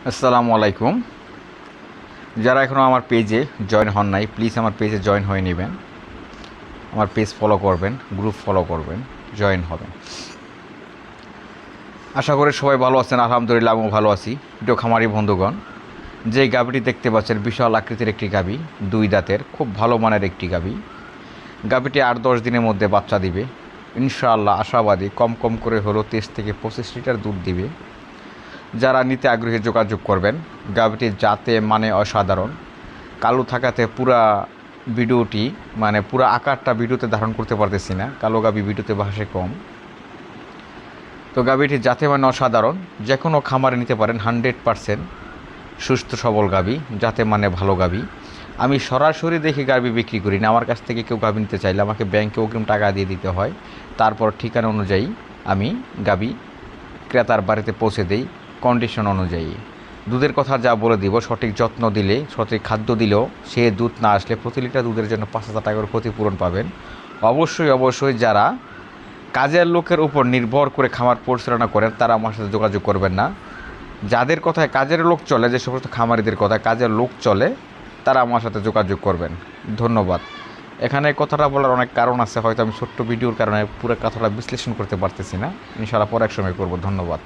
আসসালামু আলাইকুম। যারা এখনও আমার পেজে জয়েন হন নাই, প্লিজ আমার পেজে জয়েন হয়ে নেবেন। আমার পেজ ফলো করবেন, গ্রুপ ফলো করবেন, জয়েন হবেন। আশা করি সবাই ভালো আছেন। আলহামদুলিল্লাহ আমিও ভালো আছি। প্রিয় খামারি বন্ধুগণ, যে গাভীটি দেখতে পাচ্ছেন বিশাল আকৃতির একটি গাভী, 2 দাঁতের খুব ভালো মানের একটি গাভী। গাভীটি 8-10 দিনের মধ্যে বাচ্চা দিবে ইনশাআল্লাহ। আশাবাদী কম কম করে হলেও 23 থেকে 25 লিটার দুধ দিবে। যারা নিতে আগ্রহী যোগাযোগ করবেন। গাভীটির জাতে মানে অসাধারণ। কালো থাকাতে পুরা ভিডিওটি পুরা আকারটা ভিডিওতে ধারণ করতে পারতেছি না, কালো গাভী ভিডিওতে ভাসে কম। তো গাভীটির জাতে মানে অসাধারণ, যে কোনো খামারে নিতে পারেন। 100% সুস্থ সবল গাভী, জাতে মানে ভালো গাভী। আমি সরাসরি দেখে গাভী বিক্রি করি না। আমার কাছ থেকে কেউ গাভী নিতে চাইলে আমাকে ব্যাংকে অগ্রিম টাকা দিয়ে দিতে হয়, তারপর ঠিকানা অনুযায়ী আমি গাভী ক্রেতার বাড়িতে পৌঁছে দেই কন্ডিশন অনুযায়ী। দুধের কথা যা বলে দিব, সঠিক যত্ন দিলে, সঠিক খাদ্য দিলেও সে দুধ না আসলে প্রতি লিটার দুধের জন্য 5,000 টাকার ক্ষতিপূরণ পাবেন। অবশ্যই যারা কাজের লোকের উপর নির্ভর করে খামার পরিচালনা করেন তারা আমার সাথে যোগাযোগ করবেন না। যাদের কথায় কাজের লোক চলে, যে সমস্ত খামারিদের কথায় কাজের লোক চলে, তারা আমার সাথে যোগাযোগ করবেন। ধন্যবাদ। এখানে কথাটা বলার অনেক কারণ আছে, হয়তো আমি ছোট্ট ভিডিওর কারণে পুরো কথাটা বিশ্লেষণ করতে পারতেছি না। ইনশাআল্লাহ পরে এক সময় করব। ধন্যবাদ।